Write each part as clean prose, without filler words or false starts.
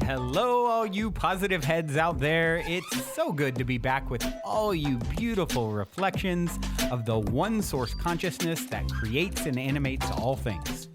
Hello, all you positive heads out there. It's so good to be back with all you beautiful reflections of the one source consciousness that creates and animates all things.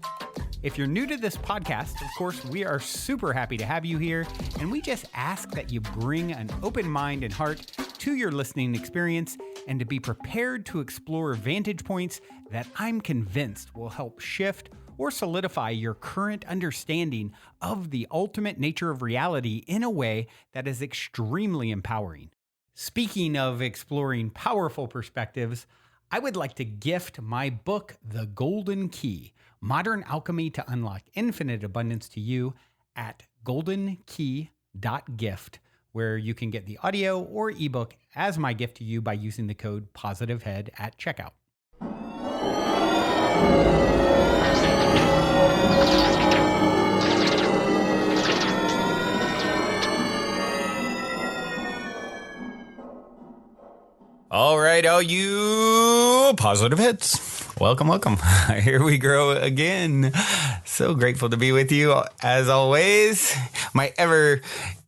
If you're new to this podcast, of course, we are super happy to have you here, and we just ask that you bring an open mind and heart to your listening experience and to be prepared to explore vantage points that I'm convinced will help shift or solidify your current understanding of the ultimate nature of reality in a way that is extremely empowering. Speaking of exploring powerful perspectives, I would like to gift my book, The Golden Key, Modern Alchemy to Unlock Infinite Abundance to you at goldenkey.gift, where you can get the audio or ebook as my gift to you by using the code POSITIVEHEAD at checkout. All right, all you positive heads. Welcome. Here we grow again. So grateful to be with you as always. My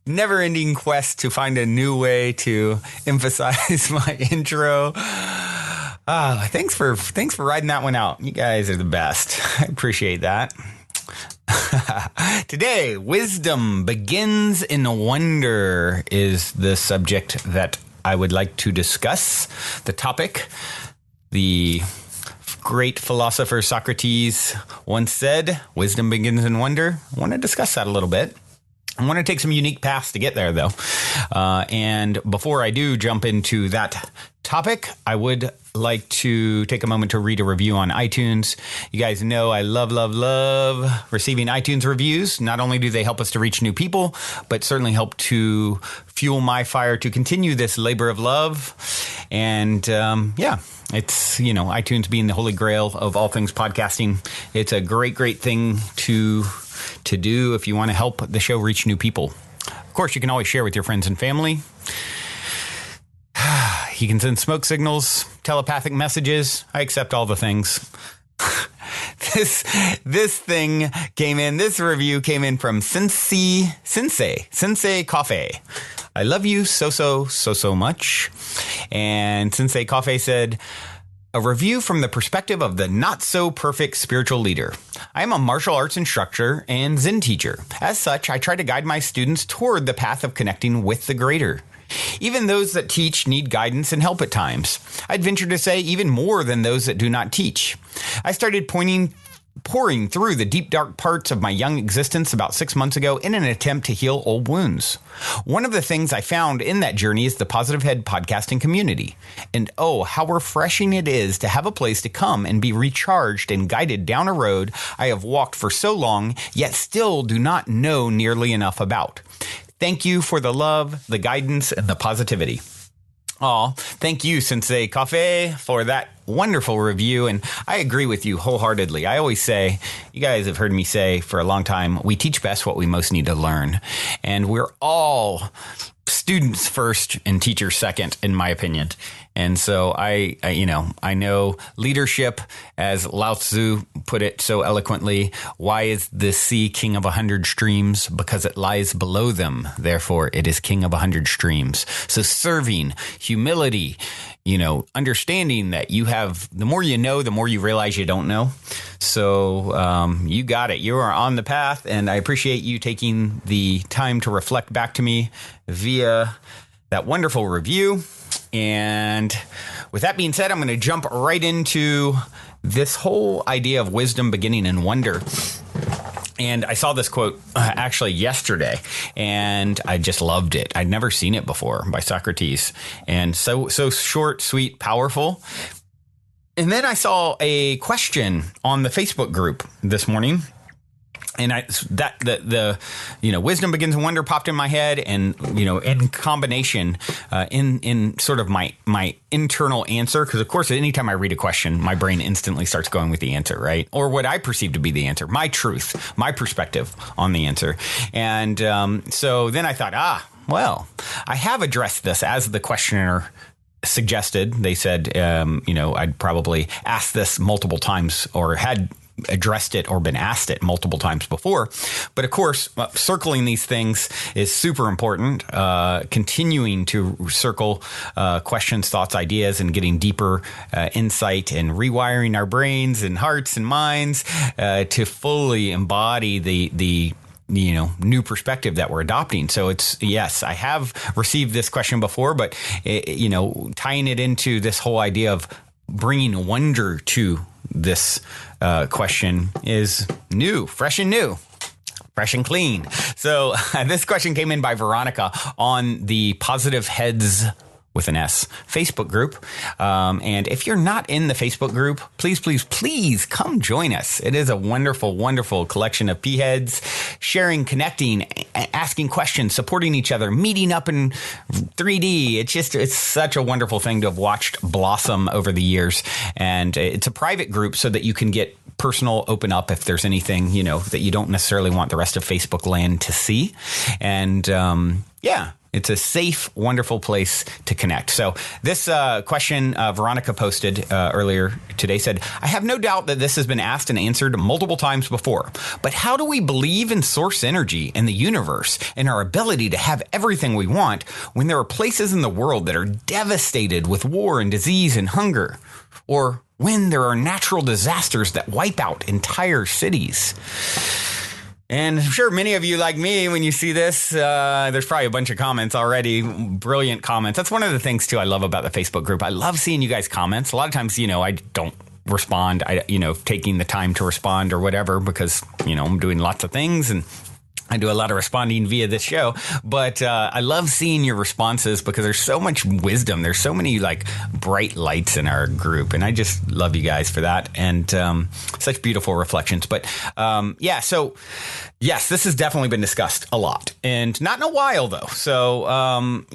never-ending quest to find a new way to emphasize my intro. Thanks for riding that one out. You guys are the best. I appreciate that. Today, wisdom begins in wonder is the subject that I would like to discuss. The topic, the great philosopher Socrates once said, wisdom begins in wonder. I want to discuss that a little bit. I want to take some unique paths to get there, though. And before I do jump into that topic, I would like to take a moment to read a review on iTunes. You guys know I love receiving iTunes reviews. Not only do they help us to reach new people, but certainly help to fuel my fire to continue this labor of love. And it's, iTunes being the holy grail of all things podcasting. It's a great thing to do if you want to help the show reach new people. Of course, you can always share with your friends and family. You can send smoke signals, telepathic messages. I accept all the things. This thing came in. This review came in from Sensei Coffee. I love you so much. And Sensei Coffee said, a review from the perspective of the not-so-perfect spiritual leader. I am a martial arts instructor and Zen teacher. As such, I try to guide my students toward the path of connecting with the greater. Even those that teach need guidance and help at times. I'd venture to say even more than those that do not teach. I started pouring through the deep, dark parts of my young existence about 6 months ago in an attempt to heal old wounds. One of the things I found in that journey is the Positive Head podcasting community. And oh, how refreshing it is to have a place to come and be recharged and guided down a road I have walked for so long, yet still do not know nearly enough about. Thank you for the love, the guidance, and the positivity. Oh, thank you, Sensei Coffee, for that wonderful review. And I agree with you wholeheartedly. I always say, you guys have heard me say for a long time, we teach best what we most need to learn. And we're all students first and teachers second, in my opinion. And so I know leadership, as Lao Tzu put it so eloquently, why is the sea king of 100 streams? Because it lies below them. Therefore, it is king of 100 streams. So serving, humility, understanding that you have, the more you know, the more you realize you don't know. So you got it. You are on the path, and I appreciate you taking the time to reflect back to me via that wonderful review. And with that being said, I'm going to jump right into this whole idea of wisdom beginning in wonder. And I saw this quote actually yesterday, and I just loved it. I'd never seen it before by Socrates. And so short, sweet, powerful. And then I saw a question on the Facebook group this morning. And wisdom begins in wonder popped in my head, and in combination, in sort of my internal answer, because of course, anytime I read a question, my brain instantly starts going with the answer, right? Or what I perceive to be the answer, my truth, my perspective on the answer. And so then I thought, well, I have addressed this as the questioner suggested. They said, I'd probably asked this multiple times, or had addressed it or been asked it multiple times before. But of course, circling these things is super important. Continuing to circle questions, thoughts, ideas, and getting deeper insight and rewiring our brains and hearts and minds to fully embody the new perspective that we're adopting. So it's, yes, I have received this question before, but tying it into this whole idea of bringing wonder to this question is new, fresh and clean. So this question came in by Veronica on the Positive Heads with an S Facebook group. And if you're not in the Facebook group, please come join us. It is a wonderful, wonderful collection of P-heads sharing, connecting, asking questions, supporting each other, meeting up in 3D. It's such a wonderful thing to have watched blossom over the years. And it's a private group so that you can get personal, open up if there's anything, that you don't necessarily want the rest of Facebook land to see. And it's a safe, wonderful place to connect. So this question Veronica posted earlier today said, I have no doubt that this has been asked and answered multiple times before, but how do we believe in source energy and the universe and our ability to have everything we want when there are places in the world that are devastated with war and disease and hunger? Or when there are natural disasters that wipe out entire cities? And I'm sure many of you, like me, when you see this, there's probably a bunch of comments already, brilliant comments. That's one of the things, too, I love about the Facebook group. I love seeing you guys' comments. A lot of times, I don't respond, taking the time to respond or whatever because, I'm doing lots of things and I do a lot of responding via this show, but I love seeing your responses because there's so much wisdom. There's so many bright lights in our group, and I just love you guys for that and such beautiful reflections. But so yes, this has definitely been discussed a lot and not in a while though. So,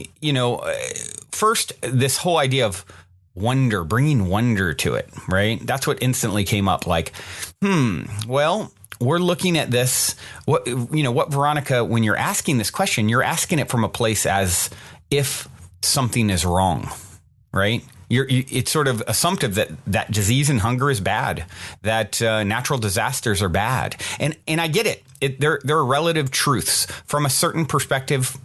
first, this whole idea of wonder, bringing wonder to it, right? That's what instantly came up we're looking at this, what Veronica, when you're asking this question, you're asking it from a place as if something is wrong, right? It's sort of assumptive that disease and hunger is bad, that natural disasters are bad. And I get it. There are relative truths. From a certain perspective,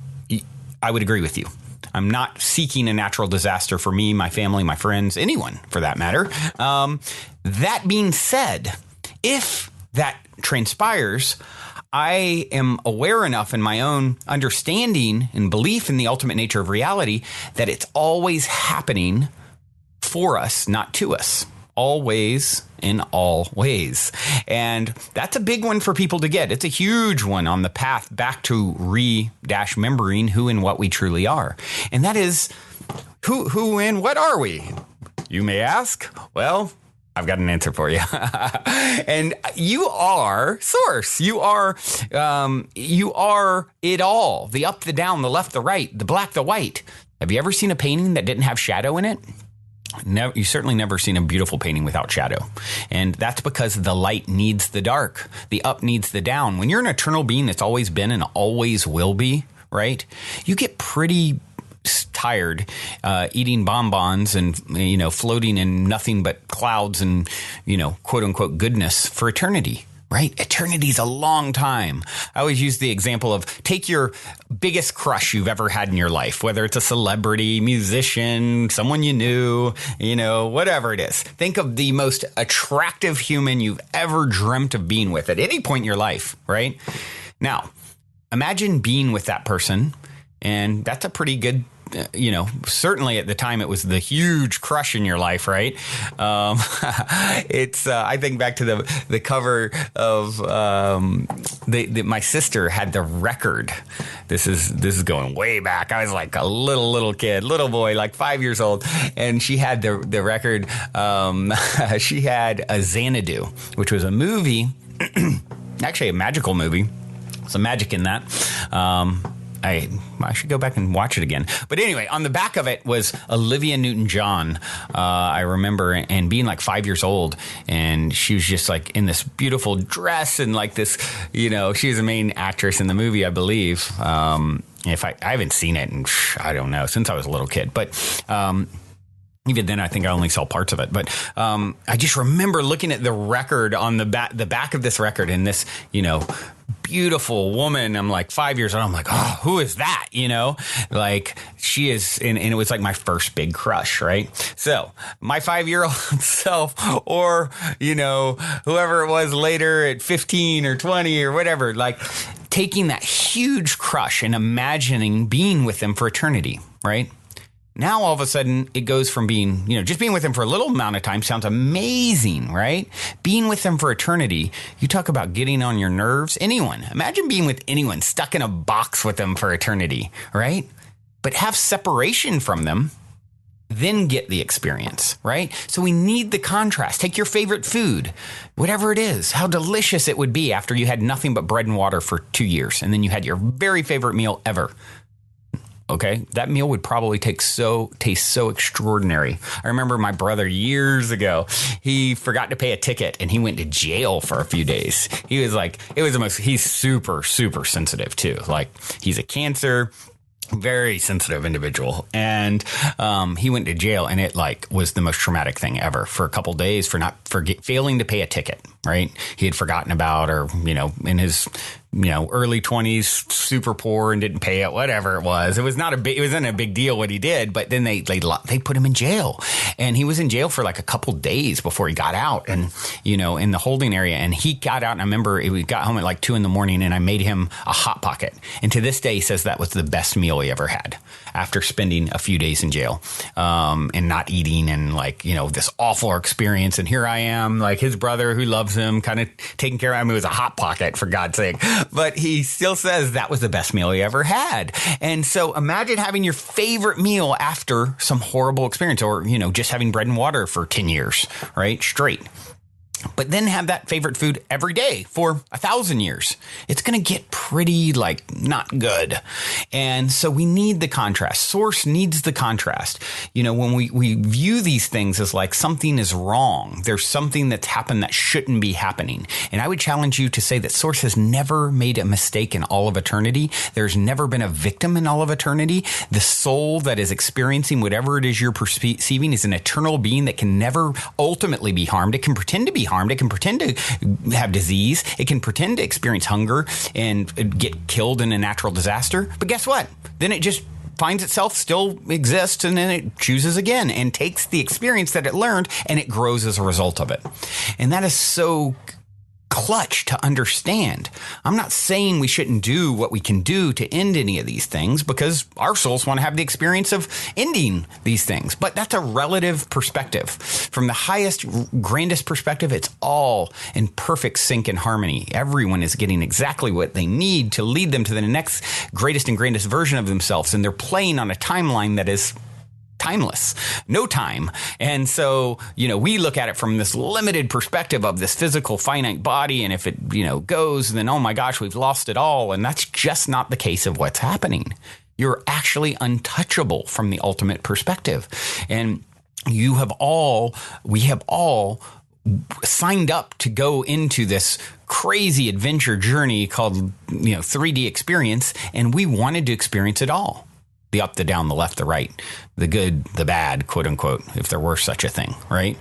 I would agree with you. I'm not seeking a natural disaster for me, my family, my friends, anyone for that matter. That being said, if that transpires, I am aware enough in my own understanding and belief in the ultimate nature of reality that it's always happening for us, not to us. Always, in all ways. And that's a big one for people to get. It's a huge one on the path back to remembering who and what we truly are. And that is, who and what are we? You may ask. Well, I've got an answer for you. And you are source. You are it all. The up, the down, the left, the right, the black, the white. Have you ever seen a painting that didn't have shadow in it? No, you certainly never seen a beautiful painting without shadow. And that's because the light needs the dark. The up needs the down. When you're an eternal being that's always been and always will be, right? You get pretty tired eating bonbons and floating in nothing but clouds and quote unquote goodness for eternity, right? Eternity's a long time. I always use the example of take your biggest crush you've ever had in your life, whether it's a celebrity, musician, someone you knew, whatever it is. Think of the most attractive human you've ever dreamt of being with at any point in your life, right? Now, imagine being with that person, and that's a pretty good certainly at the time it was the huge crush in your life, right? It's I think back to the cover of my sister had the record. This is going way back. I was like a little kid, little boy, like 5 years old, and she had the record. She had a Xanadu, which was a movie, actually a magical movie. Some magic in that. I should go back and watch it again. But anyway, on the back of it was Olivia Newton-John. I remember, and being like 5 years old, and she was just like in this beautiful dress and like this, she was the main actress in the movie, I believe. If I haven't seen it, and I don't know, since I was a little kid, but Even then, I think I only saw parts of it. But I just remember looking at the record on the back of this record, and this, beautiful woman. I'm like 5 years old. I'm like, oh, who is that? Like she is, and it was like my first big crush, right? So my 5-year-old self, or whoever it was later at 15 or 20 or whatever, like taking that huge crush and imagining being with them for eternity, right? Now, all of a sudden, it goes from being, just being with them for a little amount of time sounds amazing, right? Being with them for eternity, you talk about getting on your nerves. Anyone, imagine being with anyone, stuck in a box with them for eternity, right? But have separation from them, then get the experience, right? So we need the contrast. Take your favorite food, whatever it is, how delicious it would be after you had nothing but bread and water for 2 years, and then you had your very favorite meal ever. Okay, that meal would probably taste so extraordinary. I remember my brother years ago, he forgot to pay a ticket and he went to jail for a few days. He was like, he's super, super sensitive too. Like he's a cancer, very sensitive individual. And he went to jail, and it was the most traumatic thing ever for a couple days for failing to pay a ticket, right? He had forgotten about, or, in his early 20s, super poor and didn't pay it, whatever it was. It wasn't a big deal what he did, but then they put him in jail, and he was in jail for like a couple days before he got out, and, in the holding area, and he got out, and I remember we got home at like 2 a.m, and I made him a Hot Pocket. And to this day, he says that was the best meal he ever had after spending a few days in jail, and not eating, and this awful experience. And here I am, like his brother who loves him, kind of taking care of him. It was a Hot Pocket, for God's sake. But he still says that was the best meal he ever had. And so imagine having your favorite meal after some horrible experience, or, just having bread and water for 10 years, right? Straight. But then have that favorite food every day for 1,000 years. It's going to get pretty not good. And so we need the contrast. Source needs the contrast. When we view these things as like something is wrong, there's something that's happened that shouldn't be happening. And I would challenge you to say that Source has never made a mistake in all of eternity. There's never been a victim in all of eternity. The soul that is experiencing whatever it is you're perceiving is an eternal being that can never ultimately be harmed. It can pretend to be harmed. It can pretend to have disease. It can pretend to experience hunger and get killed in a natural disaster. But guess what? Then it just finds itself still exists, and then it chooses again and takes the experience that it learned, and it grows as a result of it. And that is so clutch to understand. I'm not saying we shouldn't do what we can do to end any of these things, because our souls want to have the experience of ending these things. But that's a relative perspective. From the highest, grandest perspective, it's all in perfect sync and harmony. Everyone is getting exactly what they need to lead them to the next greatest and grandest version of themselves. And they're playing on a timeline that is timeless, no time. And so, we look at it from this limited perspective of this physical finite body. And if it, goes, then, oh my gosh, we've lost it all. And that's just not the case of what's happening. You're actually untouchable from the ultimate perspective. And we have all signed up to go into this crazy adventure journey called, 3D experience. And we wanted to experience it all. The up, the down, the left, the right, the good, the bad, quote unquote, if there were such a thing, right?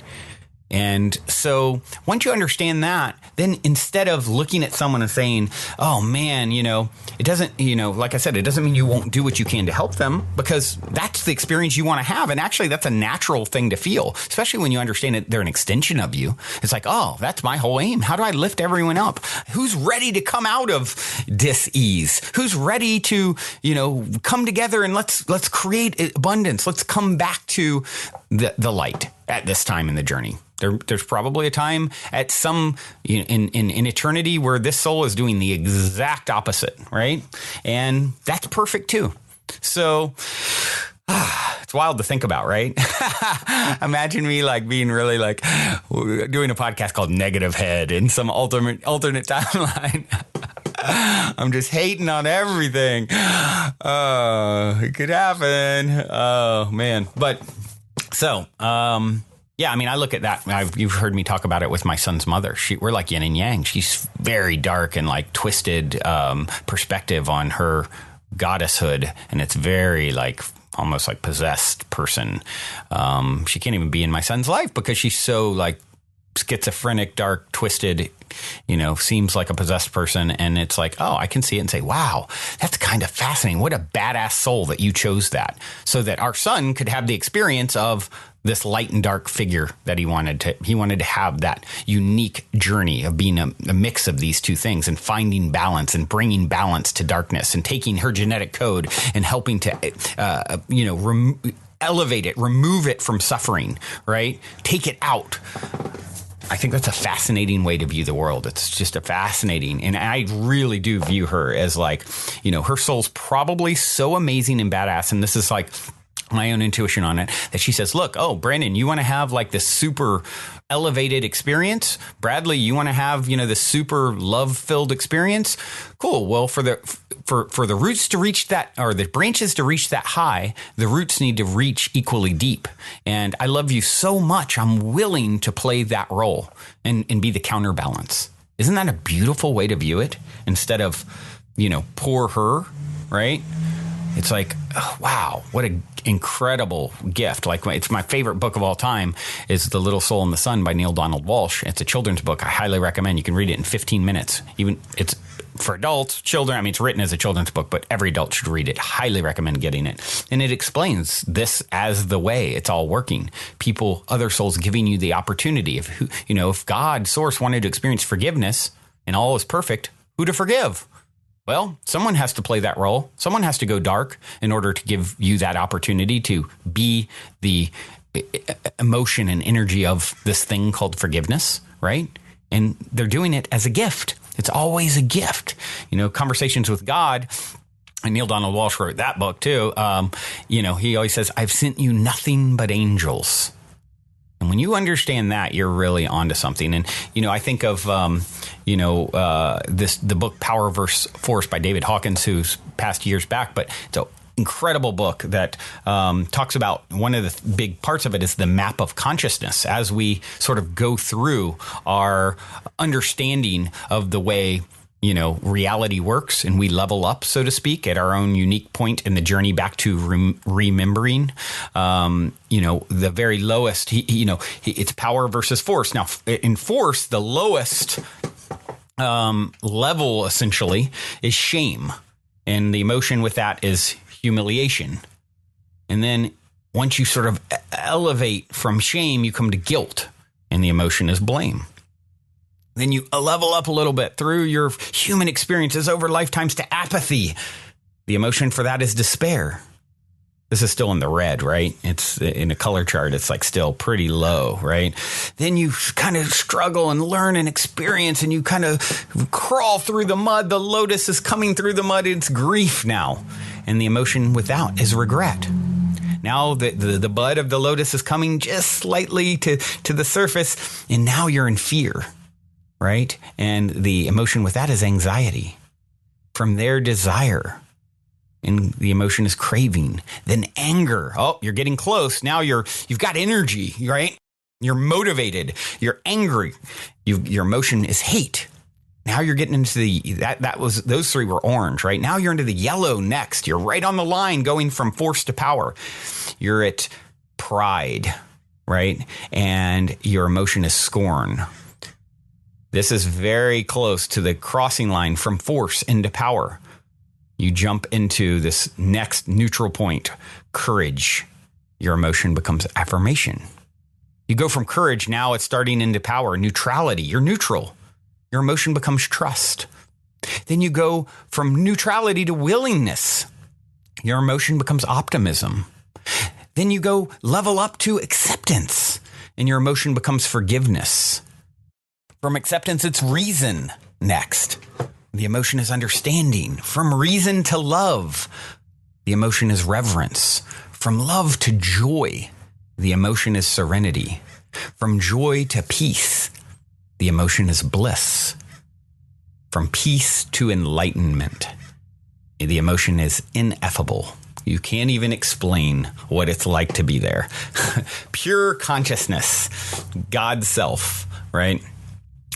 And so once you understand that, then instead of looking at someone and saying, oh man, it doesn't, like I said, it doesn't mean you won't do what you can to help them, because that's the experience you want to have. And actually that's a natural thing to feel, especially when you understand that they're an extension of you. It's like, oh, that's my whole aim. How do I lift everyone up? Who's ready to come out of dis-ease? Who's ready to, come together and let's create abundance. Let's come back to the light at this time in the journey. There's probably a time at some in eternity where this soul is doing the exact opposite, right? And that's perfect too. So it's wild to think about, right? Imagine me being really doing a podcast called Negative Head in some alternate timeline. I'm just hating on everything. It could happen. Oh man. But so, yeah, I mean, I look at that. You've heard me talk about it with my son's mother. We're like yin and yang. She's very dark and twisted perspective on her goddesshood, and it's very almost like possessed person. She can't even be in my son's life because she's so like schizophrenic, dark, twisted, seems like a possessed person. And it's like, oh, I can see it and say, wow, that's kind of fascinating. What a badass soul that you chose that, so that our son could have the experience of this light and dark figure that he wanted to have that unique journey of being a mix of these two things and finding balance and bringing balance to darkness and taking her genetic code and helping to, elevate it, remove it from suffering, right? Take it out. I think that's a fascinating way to view the world. It's just a fascinating, and I really do view her as like, her soul's probably so amazing and badass. And this is like my own intuition on it, that she says, look, oh, Brandon, you want to have like this super elevated experience? Bradley, you want to have, this super love-filled experience? Cool. Well, for the roots to reach that, or the branches to reach that high, the roots need to reach equally deep. And I love you so much, I'm willing to play that role and be the counterbalance. Isn't that a beautiful way to view it? Instead of, poor her, right? It's like, oh, wow, what an incredible gift. Like, it's my favorite book of all time is The Little Soul in the Sun by Neil Donald Walsh. It's a children's book. I highly recommend. You can read it in 15 minutes. Even it's for adults, children. I mean, it's written as a children's book, but every adult should read it. Highly recommend getting it. And it explains this as the way it's all working. People, other souls giving you the opportunity. If God, source, wanted to experience forgiveness and all is perfect, who to forgive? Well, someone has to play that role. Someone has to go dark in order to give you that opportunity to be the emotion and energy of this thing called forgiveness, right? And they're doing it as a gift. It's always a gift. Conversations with God, and Neil Donald Walsh wrote that book too. He always says, I've sent you nothing but angels. And when you understand that, you're really onto something. And, I think of, the book Power vs. Force by David Hawkins, who's passed years back, but it's an incredible book that talks about, one of the big parts of it is the map of consciousness as we sort of go through our understanding of the way reality works, and we level up, so to speak, at our own unique point in the journey back to remembering. The very lowest, it's power versus force. Now, in force, the lowest level essentially is shame, and the emotion with that is humiliation. And then once you sort of elevate from shame, you come to guilt, and the emotion is blame. Then you level up a little bit through your human experiences over lifetimes to apathy. The emotion for that is despair. This is still in the red, right? It's in a color chart. It's like still pretty low, right? Then you kind of struggle and learn and experience, and you kind of crawl through the mud. The lotus is coming through the mud. It's grief now. And the emotion without is regret. Now the bud of the lotus is coming just slightly to the surface, and now you're in fear. Right? And the emotion with that is anxiety. From there, desire. And the emotion is craving. Then anger. Oh, you're getting close. Now you've got energy, right? You're motivated. You're angry. Your emotion is hate. Now you're getting into those three were orange, right? Now you're into the yellow next. You're right on the line going from force to power. You're at pride, right? And your emotion is scorn. This is very close to the crossing line from force into power. You jump into this next neutral point, courage. Your emotion becomes affirmation. You go from courage, now it's starting into power, neutrality. You're neutral. Your emotion becomes trust. Then you go from neutrality to willingness. Your emotion becomes optimism. Then you go level up to acceptance, and your emotion becomes forgiveness. From acceptance, it's reason next. The emotion is understanding. From reason to love, the emotion is reverence. From love to joy, the emotion is serenity. From joy to peace, the emotion is bliss. From peace to enlightenment, the emotion is ineffable. You can't even explain what it's like to be there. Pure consciousness, God's self, right?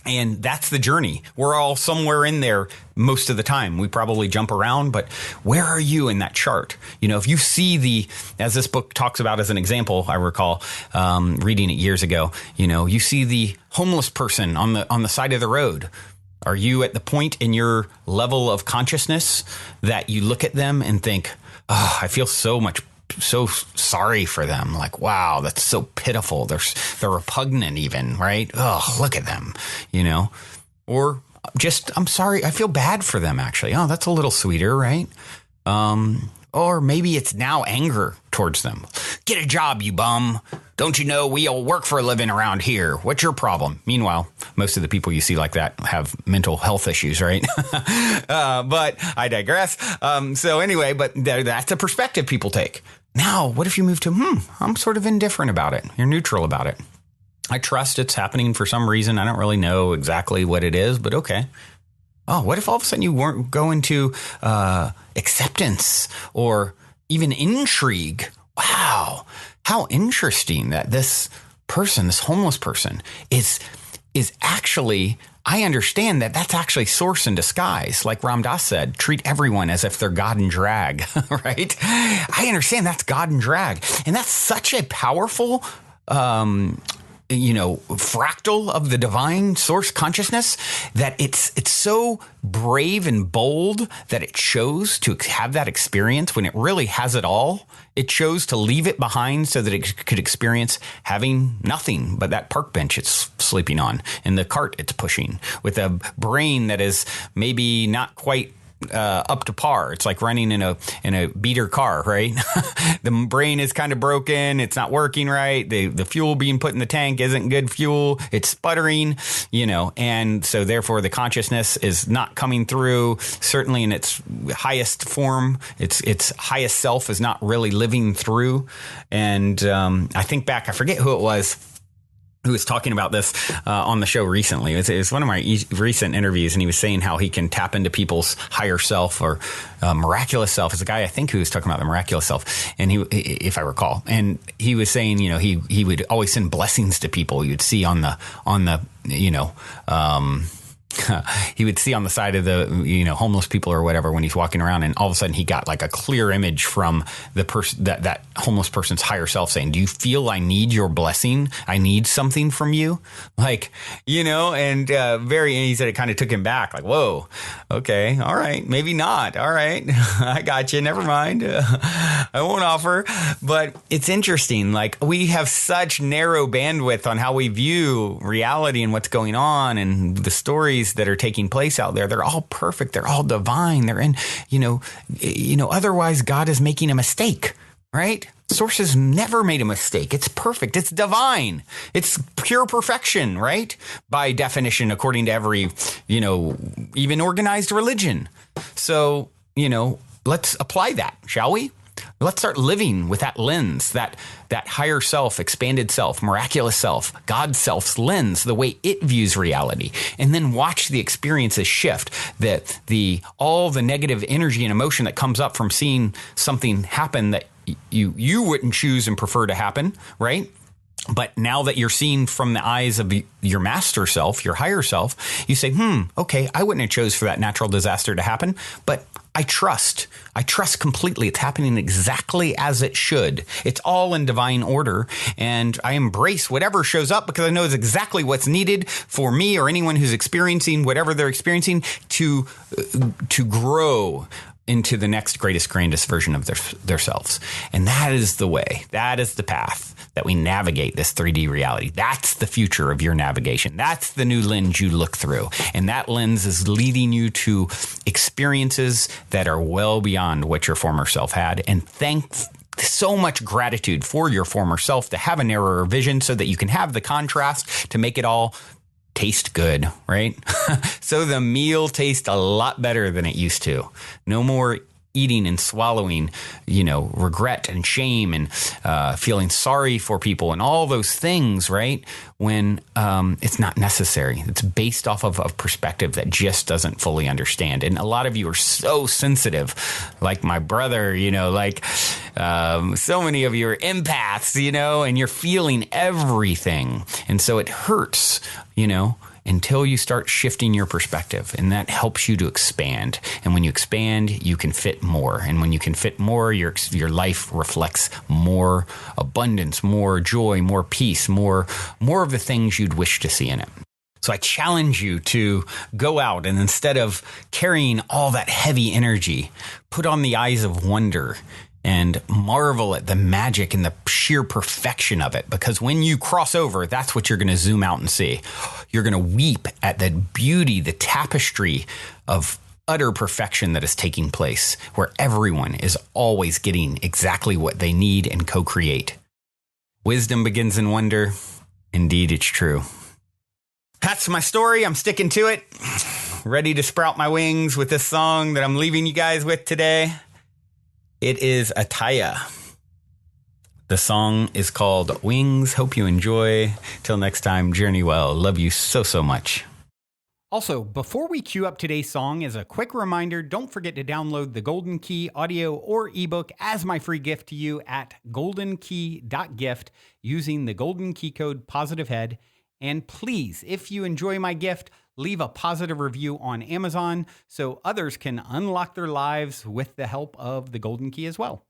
And that's the journey. We're all somewhere in there most of the time. We probably jump around, but where are you in that chart? If you see as this book talks about as an example, I recall reading it years ago, you see the homeless person on the side of the road. Are you at the point in your level of consciousness that you look at them and think, oh, I feel so sorry for them. Like, wow, that's so pitiful. They're repugnant even, right? Oh, look at them, or just, I'm sorry. I feel bad for them actually. Oh, that's a little sweeter, right? Or maybe it's now anger towards them. Get a job, you bum. Don't you know we all work for a living around here? What's your problem? Meanwhile, most of the people you see like that have mental health issues, right? But I digress. So anyway, but that's a perspective people take. Now, what if you move to, I'm sort of indifferent about it. You're neutral about it. I trust it's happening for some reason. I don't really know exactly what it is, but okay. Oh, what if all of a sudden you weren't going to acceptance or even intrigue? Wow. How interesting that this homeless person is actually, I understand that that's actually source in disguise. Like Ram Dass said, treat everyone as if they're God in drag, right? I understand that's God in drag. And that's such a powerful fractal of the divine source consciousness that it's so brave and bold that it chose to have that experience when it really has it all. It chose to leave it behind so that it could experience having nothing but that park bench it's sleeping on and the cart it's pushing with a brain that is maybe not quite up to par. It's like running in a beater car, right? The brain is kind of broken. It's not working right. The fuel being put in the tank isn't good fuel. It's sputtering, and so therefore the consciousness is not coming through. Certainly in its highest form, its highest self is not really living through. And I think back, I forget who it was who was talking about this on the show recently. It was one of my recent interviews, and he was saying how he can tap into people's higher self or miraculous self. It's a guy, I think, who was talking about the miraculous self, and if I recall, and he was saying, he would always send blessings to people. You'd see on the he would see on the side of the homeless people or whatever when he's walking around, and all of a sudden he got like a clear image from the person that homeless person's higher self saying, do you feel I need your blessing? I need something from you, and he said it kind of took him back, like, whoa, okay, all right, maybe not, all right, I got you, never mind, I won't offer. But it's interesting, like we have such narrow bandwidth on how we view reality and what's going on and the stories that are taking place out there. They're all perfect. They're all divine. They're in, otherwise God is making a mistake, right? Source has never made a mistake. It's perfect. It's divine. It's pure perfection, right? By definition, according to every, even organized religion. So, let's apply that, shall we? Let's start living with that lens, that higher self, expanded self, miraculous self, God's self's lens, the way it views reality, and then watch the experiences shift. That all the negative energy and emotion that comes up from seeing something happen that you wouldn't choose and prefer to happen, right? But now that you're seeing from the eyes of your master self, your higher self, you say, okay, I wouldn't have chose for that natural disaster to happen, but I trust completely. It's happening exactly as it should. It's all in divine order. And I embrace whatever shows up because I know it's exactly what's needed for me or anyone who's experiencing whatever they're experiencing to grow into the next greatest, grandest version of their selves. And that is the way. That is the path that we navigate this 3D reality. That's the future of your navigation. That's the new lens you look through. And that lens is leading you to experiences that are well beyond what your former self had. And so much gratitude for your former self to have a narrower vision so that you can have the contrast to make it all taste good, right? So the meal tastes a lot better than it used to. No more eating and swallowing, regret and shame and feeling sorry for people and all those things, right? When it's not necessary. It's based off of a perspective that just doesn't fully understand. And a lot of you are so sensitive, like my brother, so many of you are empaths, and you're feeling everything. And so it hurts, until you start shifting your perspective. And that helps you to expand. And when you expand, you can fit more. And when you can fit more, your life reflects more abundance, more joy, more peace, more of the things you'd wish to see in it. So I challenge you to go out and instead of carrying all that heavy energy, put on the eyes of wonder and marvel at the magic and the sheer perfection of it. Because when you cross over, that's what you're going to zoom out and see. You're going to weep at the beauty, the tapestry of utter perfection that is taking place, where everyone is always getting exactly what they need and co-create. Wisdom begins in wonder. Indeed, it's true. That's my story. I'm sticking to it. Ready to sprout my wings with this song that I'm leaving you guys with today. It is Ataya. The song is called Wings. Hope you enjoy. Till next time, journey well. Love you so, so much. Also, before we cue up today's song, as a quick reminder, don't forget to download the Golden Key audio or ebook as my free gift to you at goldenkey.gift using the Golden Key code POSITIVEHEAD. And please, if you enjoy my gift, leave a positive review on Amazon so others can unlock their lives with the help of the Golden Key as well.